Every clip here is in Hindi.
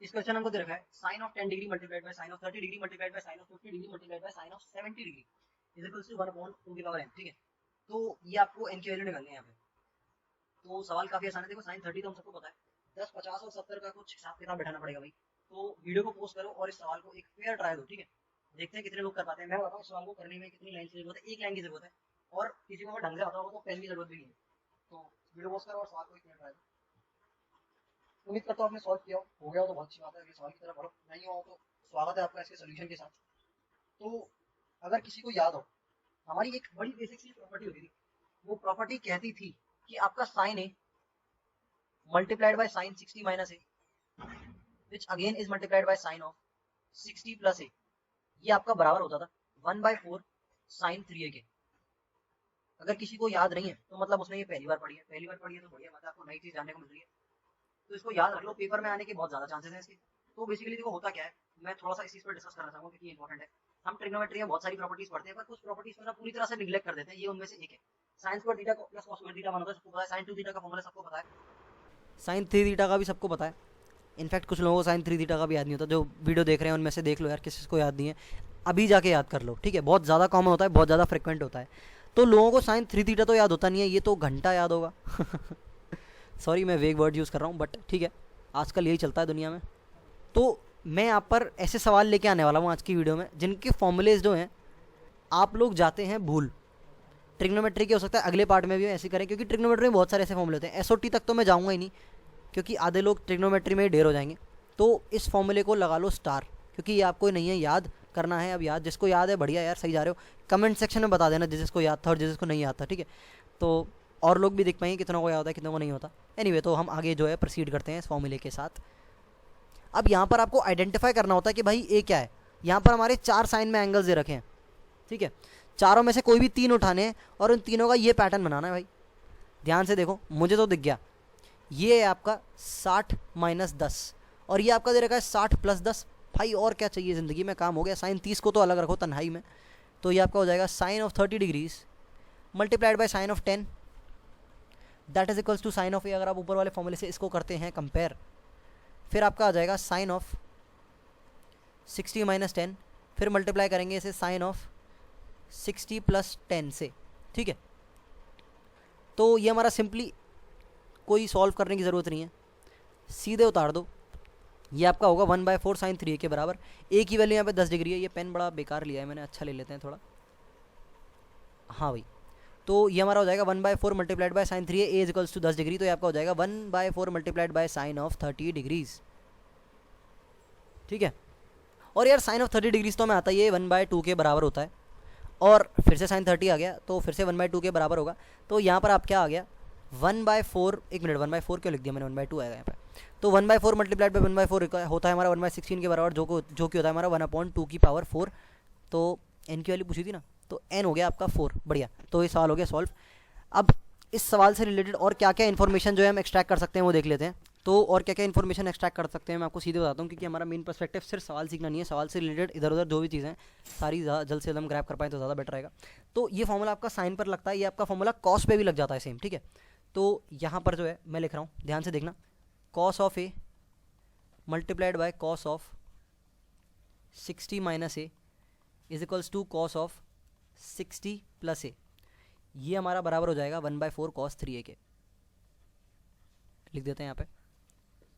इस क्वेश्चन हमको दे रखा है sin of 10 degree multiplied by sin of 30 degree multiplied by sin of 50 degree multiplied by sin of 70 degree is equal to 1/2 की पावर n। ठीक है, तो ये आपको n की वैल्यू निकालनी है यहाँ पे। तो सवाल काफी आसान है। देखो sin 30 तो हम सबको पता है, 10, 50 और 70 का कुछ हिसाब किताब बैठाना पड़ेगा भाई। तो वीडियो को पोस्ट करो और इस सवाल को एक फेयर ट्राई दो। ठीक है, देखते हैं कितने लोग कर पाते हैं। मैं बताता हूँ इस सवाल को करने में कितनी लाइन की जरूरत है। एक लाइन की जरूरत है, और किसी को अगर ढंग से आता होगा तो पेन की जरूरत भी नहीं है। तो वीडियो पोस्ट करो और सवाल को एक फेयर ट्राई दो। उम्मीद करता हूँ आपने सॉल्व किया हो गया हो तो बहुत अच्छी बात है। अगर सवाल की तरफ बढ़ो, नहीं हो तो स्वागत है आपका इसके सोल्यूशन के साथ। तो अगर किसी को याद हो, हमारी एक बड़ी बेसिक सी प्रॉपर्टी होती थी। वो प्रॉपर्टी कहती थी कि आपका sine A multiplied by sine 60 minus A which again is multiplied by sine of 60 plus A, ये आपका बराबर होता था 1/4 साइन 3a के। अगर किसी को याद नहीं है तो मतलब उसने ये पहली बार पढ़ी है। पहली बार पढ़ी है तो बढ़िया, मतलब आपको नई चीज जानने को मिल रही है। तो इसको याद रख लो, पेपर में आने के बहुत ज्यादा चांसेस हैं इसके। तो बेसिकली देखो होता क्या है, मैं थोड़ा सा इस चीज पर डिस्कस करना चाहूंगा क्योंकि ये इंपॉर्टेंट है। हम ट्रिग्नोमेट्री में बहुत सारी प्रॉपर्टीज पढ़ते हैं, पर कुछ प्रॉपर्टीज को ना पूरी तरह से निग्लेक्ट कर देते हैं। ये उनमें से एक है। साइन स्क्वायर थीटा को plus cos square theta one होता है, सबको पता है। साइन 2 थीटा का फॉर्मूला सबको पता है। साइन 3 थीटा का भी सबको पता है। इनफैक्ट कुछ लोगों को साइन 3 थीटा का भी याद नहीं होता। जो वीडियो देख रहे हैं उनमें से देख लो यार, किसी को याद नहीं है, अभी जाके याद कर लो। ठीक है, बहुत ज़्यादा कॉमन होता है, बहुत ज़्यादा फ्रिक्वेंट होता है। तो लोगों को साइन 3 थीटा तो याद होता नहीं है, ये तो घंटा याद होगा। सॉरी मैं वेग वर्ड यूज़ कर रहा हूँ, बट ठीक है, आजकल यही चलता है दुनिया में। तो मैं यहाँ पर ऐसे सवाल लेके आने वाला हूँ आज की वीडियो में जिनके फॉर्मूलेज जो हैं आप लोग जाते हैं भूल। ट्रिग्नोमेट्री के हो सकता है अगले पार्ट में भी ऐसे करें, क्योंकि ट्रिग्नोमेट्री में बहुत सारे ऐसे फॉर्मूले होते हैं। एसओटी तक तो मैं जाऊँगा ही नहीं, क्योंकि आधे लोग ट्रिग्नोमेट्री में ही ढेर हो जाएंगे। तो इस फॉर्मूले को लगा लो स्टार, क्योंकि ये आपको नहीं है याद करना है। अब याद जिसको याद है बढ़िया यार, सही जा रहे हो। कमेंट सेक्शन में बता देना जिसको याद था और जिसको नहीं आता। ठीक है, तो और लोग भी देख पाएंगे कितनों को याद है कितनों को नहीं होता। एनीवे, तो हम आगे जो है प्रोसीड करते हैं इस फॉर्मूले के साथ। अब यहाँ पर आपको आइडेंटिफाई करना होता है कि भाई ए क्या है। यहाँ पर हमारे 4 साइन में एंगल्स दे रखे हैं। ठीक है, चारों में से कोई भी 3 उठाने हैं और उन तीनों का ये पैटर्न बनाना है भाई। ध्यान से देखो, मुझे तो दिख गया। ये है आपका 60 माइनस 10 और ये आपका दे रखा है 60 प्लस 10। भाई और क्या चाहिए ज़िंदगी में, काम हो गया। साइन 30 को तो अलग रखो तन्हाई में। तो ये आपका हो जाएगा sine of 30 degrees multiplied by sine of 10 that is equals to sine of A. अगर आप ऊपर वाले फॉर्मूले से इसको करते हैं कंपेयर, फिर आपका आ जाएगा साइन ऑफ 60 माइनस 10, फिर मल्टीप्लाई करेंगे इसे साइन ऑफ 60 प्लस 10 से। ठीक है, तो ये हमारा सिंपली कोई सॉल्व करने की ज़रूरत नहीं है, सीधे उतार दो। ये आपका होगा 1/4 साइन 3a के बराबर। ए की वैल्यू यहाँ पे 10 डिग्री है। ये पेन बड़ा बेकार लिया है मैंने, अच्छा ले लेते हैं थोड़ा। हाँ भाई, तो ये हमारा हो जाएगा 1/4 multiplied by sine 3a a equals to 10 degree. तो ये आपका हो जाएगा 1/4 multiplied by sine of 30 degrees. ठीक है, और यार साइन ऑफ 30 डिग्रीज तो हमें आता ही है 1/2 के बराबर होता है। और फिर से साइन 30 आ गया तो फिर से 1/2 के बराबर होगा। तो यहाँ पर आप क्या आ गया 1/4, एक मिनट 1/4 क्यों लिख दिया मैंने, 1/2 आएगा यहाँ पे। तो 1/4 मल्टीप्लाइड बाय 1/4 होता है हमारा 1/16 के बराबर, जो कि होता है हमारा 1/2 की पावर 4। तो n की वैल्यू पूछी थी ना, तो n हो गया आपका 4। बढ़िया, तो ये सवाल हो गया सॉल्व। अब इस सवाल से रिलेटेड और क्या क्या इन्फॉर्मेशन जो है हम एक्सट्रैक्ट कर सकते हैं वो देख लेते हैं। तो और क्या क्या इन्फॉर्मेशन एक्सट्रैक्ट कर सकते हैं मैं आपको सीधे बताता हूँ, क्योंकि हमारा मेन पर्सपेक्टिव सिर्फ सवाल सीखना नहीं है, सवाल से रिलेटेड इधर उधर जो भी चीज़ें सारी जल्द से जल्द हम ग्रैब कर पाएँ तो ज़्यादा बेटर रहेगा। तो ये फॉर्मूला आपका साइन पर लगता है, ये आपका फॉर्मूला कॉस पे भी लग जाता है सेम। ठीक है, तो यहाँ पर जो है मैं लिख रहा हूँ, ध्यान से देखना, cos of A multiplied by cos of 60 minus A is equals to cos of 60 plus A. ये हमारा बराबर हो जाएगा 1/4 कॉस 3a के। लिख देते हैं यहाँ पे।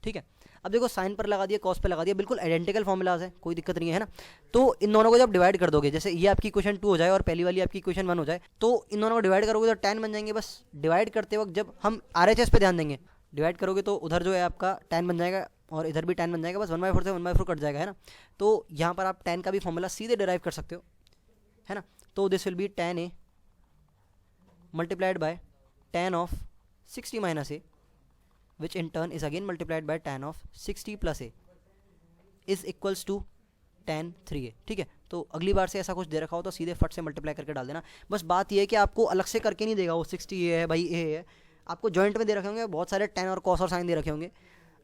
ठीक है, अब देखो साइन पर लगा दिया, कॉस पे लगा दिया, बिल्कुल आइडेंटिकल फॉर्मूलाज है, कोई दिक्कत नहीं है ना। तो इन दोनों को जब डिवाइड कर दोगे, जैसे ये आपकी इक्वेशन 2 हो जाए और पहली वाली आपकी इक्वेशन 1 हो जाए, तो इन दोनों को डिवाइड करोगे तो 10 बन जाएंगे। बस डिवाइड करते वक्त जब हम RHS पे ध्यान देंगे, डिवाइड करोगे तो उधर जो है आपका 10 बन जाएगा और इधर भी 10 बन जाएगा। बस 1/4 से 1/4 कट जाएगा, है ना। तो यहाँ पर आप 10 का भी फॉर्मूला सीधे डिराइव कर सकते हो, है ना। तो this will be 10a multiplied by tan of 60 minus A which in turn is again multiplied by tan of 60 plus a is equals to tan 3a। ठीक है, तो अगली बार से ऐसा कुछ दे रखा हो तो सीधे फट से मल्टीप्लाई करके डाल देना। बस बात ये है कि आपको अलग से करके नहीं देगा वो 60 ए है भाई, ए है, आपको जॉइंट में दे रखे होंगे बहुत सारे tan और cos और sin दे रखे होंगे।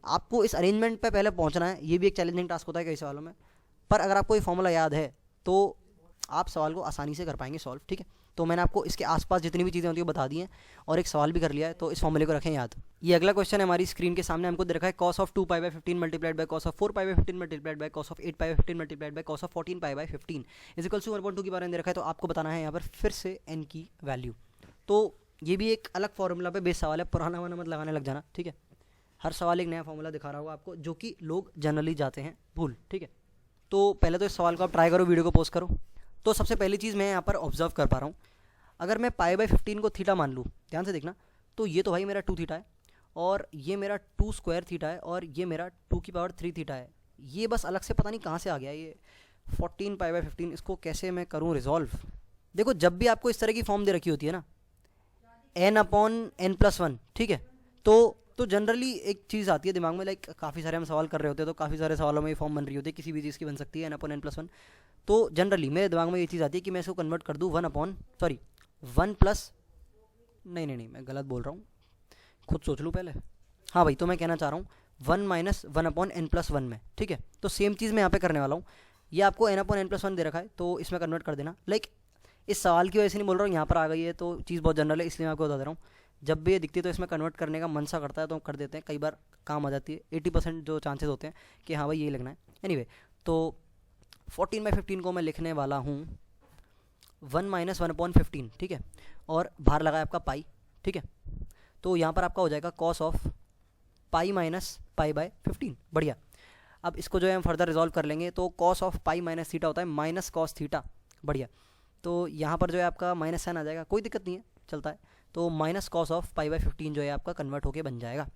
आपको इस अरेंजमेंट पे पहले पहुंचना है, ये भी एक चैलेंजिंग टास्क होता है कई सवालों में। पर अगर आपको ये फॉर्मूला याद है तो आप सवाल को आसानी से कर पाएंगे सॉल्व। ठीक है, तो मैंने आपको इसके आसपास जितनी भी चीज़ें होती है वो बता दी हैं और एक सवाल भी कर लिया है, तो इस फॉर्मूले को रखें याद। ये अगला क्वेश्चन है हमारी स्क्रीन के सामने, हमको दे रखा है cos of 2π/15 multiplied by cos of 4π/15 multiplied by cos of 8π/15 multiplied by cos of 14π/15 is equals to 1/2 की बार दे रखा है। तो आपको बताना है यहाँ पर फिर से n की वैल्यू। तो ये भी एक अलग फॉर्मूला पे बेस सवाल है, पुराना वाला मत लगाने लग जाना, ठीक है। हर सवाल एक नया फॉर्मूला दिखा रहा होगा आपको, जो कि लोग जनरली जाते हैं भूल, ठीक है। तो पहले तो इस सवाल को आप ट्राई करो, वीडियो को पॉज करो। तो सबसे पहली चीज़ मैं यहाँ पर ऑब्जर्व कर पा रहा हूँ, अगर मैं π/15 को थीटा मान लूँ, ध्यान से देखना, तो ये तो भाई मेरा 2 थीटा है और ये मेरा 2 स्क्वायर थीटा है और ये मेरा 2 की पावर 3 थीटा है। ये बस अलग से पता नहीं कहाँ से आ गया ये 14 π/15, इसको कैसे मैं करूँ रिजॉल्व। देखो जब भी आपको इस तरह की फॉर्म दे रखी होती है ना, n/n+1, ठीक है, तो जनरली एक चीज़ आती है दिमाग में, लाइक काफ़ी सारे हम सवाल कर रहे होते हैं तो काफ़ी सारे सवालों में ये फॉर्म बन रही होती है, किसी भी चीज़ की बन सकती है n/n+1। तो जनरली मेरे दिमाग में ये चीज़ आती है कि मैं इसको कन्वर्ट कर दूँ 1 प्लस, नहीं मैं गलत बोल रहा हूँ, खुद सोच लूँ पहले। हाँ भाई, तो मैं कहना चाह रहा हूँ 1 - 1/n+1 में, ठीक है। तो सेम चीज़ मैं यहाँ पे करने वाला हूँ, ये आपको n/n+1 दे रखा है तो इसमें कन्वर्ट कर देना। लाइक इस सवाल की वजह से नहीं बोल रहा हूँ, यहाँ पर आ गई है तो चीज़ बहुत जनरल है, इसलिए मैं आपको बता दे रहा हूँ। जब भी ये दिखती है तो इसमें कन्वर्ट करने का मन सा करता है तो हम कर देते हैं, कई बार काम आ जाती है। 80% जो चांसेस होते हैं कि हाँ भाई यही लिखना है। एनीवे, तो 14/15 को मैं लिखने वाला हूँ 1 - 1/15, ठीक है, और बाहर लगा है आपका पाई, ठीक है। तो यहाँ पर आपका हो जाएगा cos ऑफ पाई माइनस π/15, बढ़िया। अब इसको जो है हम फर्दर रिजॉल्व कर लेंगे, तो cos of pi minus theta होता है माइनस cos थीटा, बढ़िया। तो यहाँ पर जो है आपका माइनस साइन आ जाएगा, कोई दिक्कत नहीं है, चलता है। तो माइनस cos ऑफ π/15 जो है आपका कन्वर्ट होके बन जाएगा।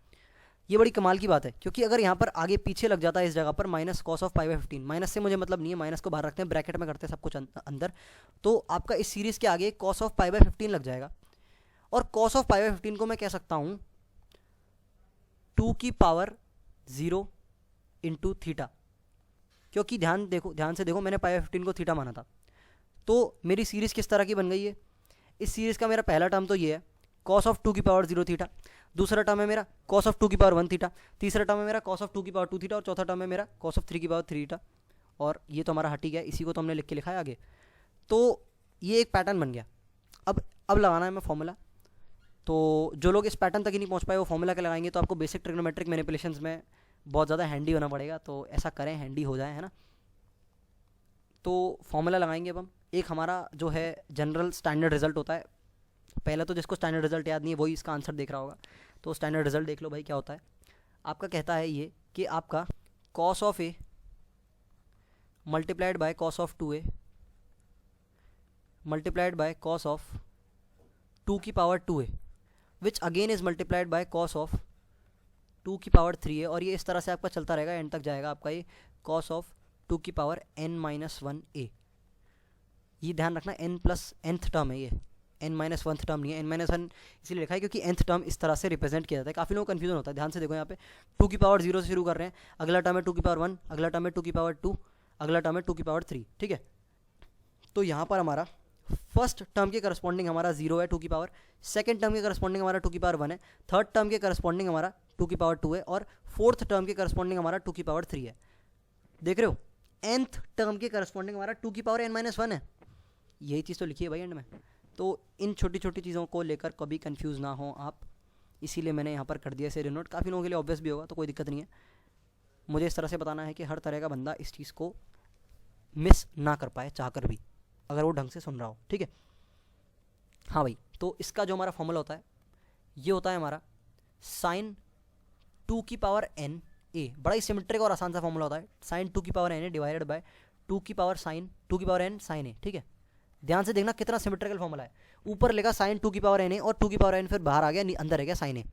ये बड़ी कमाल की बात है, क्योंकि अगर यहाँ पर आगे पीछे लग जाता है इस जगह पर माइनस cos ऑफ π/15, माइनस से मुझे मतलब नहीं है, माइनस को बाहर रखते हैं, ब्रैकेट में करते हैं सब कुछ अंदर, तो आपका इस सीरीज़ के आगे cos ऑफ π/15 लग जाएगा। और cos ऑफ π/15 को मैं कह सकता हूँ 2 की पावर 0 इंटू थीटा, क्योंकि ध्यान से देखो मैंने π/15 को थीटा माना था। तो मेरी सीरीज़ किस तरह की बन गई है, इस सीरीज़ का मेरा पहला टर्म तो ये है cos ऑफ 2 की पावर 0 थीटा, दूसरा टर्म है मेरा cos ऑफ 2 की पावर 1 थीटा, तीसरा टर्म है मेरा cos ऑफ 2 की पावर 2 थीटा और चौथा टर्म है मेरा cos ऑफ 3 की पावर 3 थीटा। और ये तो हमारा हट ही गया, इसी को तो हमने लिख के लिखा है आगे। तो ये एक पैटर्न बन गया। अब लगाना है मैं फॉर्मूला। तो जो लोग इस पैटर्न तक ही नहीं पहुंच पाए वो फॉर्मूला क्या लगाएंगे, तो आपको बेसिक ट्रिग्नोमेट्रिक मैनिपुलेशंस में बहुत ज़्यादा हैंडी होना पड़ेगा, तो ऐसा करें हैंडी हो जाए, है ना। तो फॉर्मूला लगाएंगे अब हम। एक हमारा जो है जनरल स्टैंडर्ड रिजल्ट होता है, पहले तो जिसको स्टैंडर्ड रिजल्ट याद नहीं है वही इसका आंसर देख रहा होगा, तो स्टैंडर्ड रिजल्ट देख लो भाई क्या होता है। आपका कहता है ये कि आपका cos of a multiplied by cos of 2a multiplied by cos of 2 की power 2a which again is multiplied by cos of 2 की पावर 3a, और ये इस तरह से आपका चलता रहेगा, एंड तक जाएगा आपका ये cos ऑफ 2 की पावर n-1a। ये ध्यान रखना n प्लस nth टर्म है, ये n-1th टर्म नहीं है। n-1 इसीलिए लिखा है क्योंकि nth टर्म इस तरह से रिप्रेजेंट किया जाता है, काफ़ी लोगों को कन्फ्यूजन होता है। ध्यान से देखो यहाँ पे 2 की पावर 0 से शुरू कर रहे हैं, अगला टर्म है 2 की पावर 1, अगला टर्म है 2 की पावर 2, अगला टर्म है 2 की पावर 3, ठीक है। तो यहाँ पर हमारा फर्स्ट टर्म के करस्पॉन्डिंग हमारा 0 है 2 की पावर, सेकंड टर्म के करस्पॉन्डिंग हमारा 2 की पावर 1 है, थर्ड टर्म के करस्पॉन्डिंग हमारा 2 की पावर 2 है, और फोर्थ टर्म के करस्पॉन्डिंग हमारा 2 की पावर 3 है। देख रहे हो, nth टर्म के करस्पॉन्डिंग हमारा 2 की पावर n-1 है, यही चीज़ तो लिखी है भाई एंड में। तो इन छोटी छोटी चीज़ों को लेकर कभी कंफ्यूज ना हो आप, इसीलिए मैंने यहाँ पर कर दिया इसे डिनोट। काफ़ी लोगों के लिए ऑब्वियस भी होगा तो कोई दिक्कत नहीं है, मुझे इस तरह से बताना है कि हर तरह का बंदा इस चीज़ को मिस ना कर पाए चाहकर भी, अगर वो ढंग से सुन रहा हो, ठीक है। हाँ भाई, तो इसका जो हमारा फॉर्मूला होता है ये होता है हमारा साइन 2 की पावर n a, बड़ा ही सिमेट्रिक और आसान सा फॉर्मूला होता है, साइन 2 की power n a divided by 2 की पावर साइन 2 की पावर n साइन a, ठीक है। ध्यान से देखना कितना सिमेट्रिकल फॉर्मूला है, ऊपर लिखा साइन 2 की पावर n a और 2 की पावर n फिर बाहर आ गया, अंदर रह गया साइन a।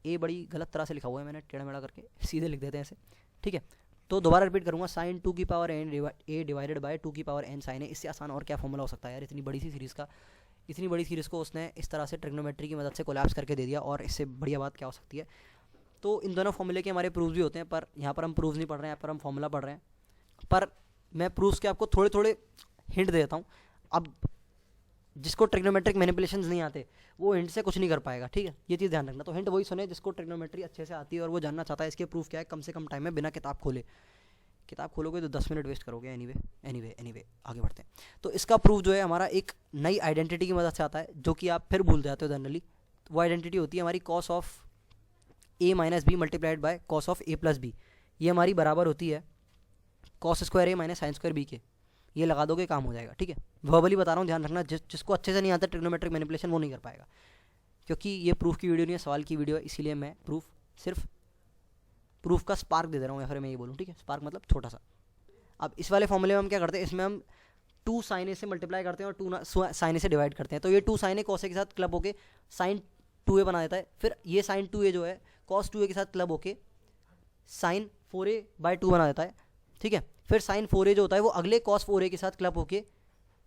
ए बड़ी गलत तरह से लिखा हुआ है मैंने, टेढ़ा मेढ़ा करके, सीधे लिख देते हैं ऐसे, ठीक है। तो दोबारा रिपीट करूंगा, साइन 2 की पावर a डिवाइडेड बाय 2 की पावर n साइन a। इससे आसान और क्या फॉर्मूला हो सकता है यार, इतनी बड़ी सीरीज़ को उसने इस तरह से ट्रिग्नोमेट्री की मदद से कोलैप्स करके दे दिया, और इससे बढ़िया बात क्या हो सकती है। तो इन दोनों फॉर्मूले के हमारे प्रूफ्स भी होते हैं, पर यहाँ पर हम प्रूफ्स नहीं पढ़ रहे हैं, यहाँ पर हम फॉर्मूला पढ़ रहे हैं। पर मैं प्रूफ्स के आपको थोड़े थोड़े हिंट देता हूँ। अब जिसको ट्रिग्नोमेट्रिक मैनिपुलेशंस नहीं आते वो हिंट से कुछ नहीं कर पाएगा, ठीक है, ये चीज़ ध्यान रखना। तो हिंट वही सुने जिसको ट्रिग्नोमेट्री अच्छे से आती है और वो जानना चाहता है इसके प्रूफ क्या है, कम से कम टाइम में बिना किताब खोले, किताब खोलोगे तो 10 मिनट वेस्ट करोगे। एनीवे आगे बढ़ते हैं। तो इसका प्रूफ जो है हमारा एक नई आइडेंटिटी की मदद से आता है, जो कि आप फिर भूल जाते हो जनरली। वो आइडेंटिटी होती है हमारी cos of a minus b multiplied by cos of a plus b. ये हमारी बराबर होती है cos square a minus sine square b के। ये लगा दोगे काम हो जाएगा, ठीक है। वर्बली बता रहा हूँ, ध्यान रखना, जिसको अच्छे से नहीं आता ट्रिग्नोमेट्रिक मैनिपुलेशन वो नहीं कर पाएगा, क्योंकि ये प्रूफ की वीडियो नहीं है, सवाल की वीडियो है, इसीलिए मैं सिर्फ प्रूफ का स्पार्क दे रहा हूँ, या फिर मैं ये बोलूँ, ठीक है। स्पार्क मतलब छोटा सा। अब इस वाले फॉर्मूले में हम क्या करते हैं, इसमें हम 2 साइन ए से मल्टीप्लाई करते हैं और 2 साइन ए से डिवाइड करते हैं। तो ये 2 साइन ए कॉस ए के साथ क्लब होके साइन 2a बना देता है। फिर ये साइन 2a जो है कॉस 2a के साथ क्लब होके साइन 4a/2 बना देता है, ठीक है। फिर साइन 4a जो होता है वो अगले कॉस 4a के साथ क्लब होके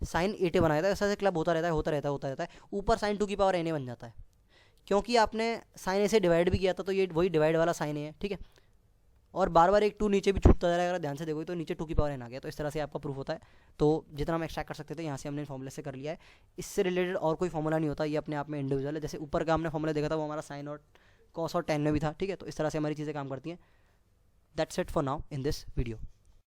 साइन 8a बना देता है। ऐसा क्लब होता रहता है। ऊपर साइन 2 की पावर n बन जाता है, क्योंकि आपने साइन ए से डिवाइड भी किया था, तो ये वही डिवाइड वाला साइन ए है, ठीक है। और बार बार एक 2 नीचे भी छूटता जा रहा है, अगर ध्यान से देखोगे तो नीचे 2 की पावर n आ गया। तो इस तरह से आपका प्रूफ होता है। तो जितना हम एक्सट्रैक्ट कर सकते थे यहाँ से हमने फॉर्मूले से कर लिया है। इससे रिलेटेड और कोई फॉर्मूला नहीं होता, ये अपने आप में इंडिविजुअल है। जैसे ऊपर का हमने फॉर्मूला देखा था वो हमारा साइन और कॉस और टेन में भी था, ठीक है। तो इस तरह से हमारी चीज़ें काम करती हैं। That's it for now in this video.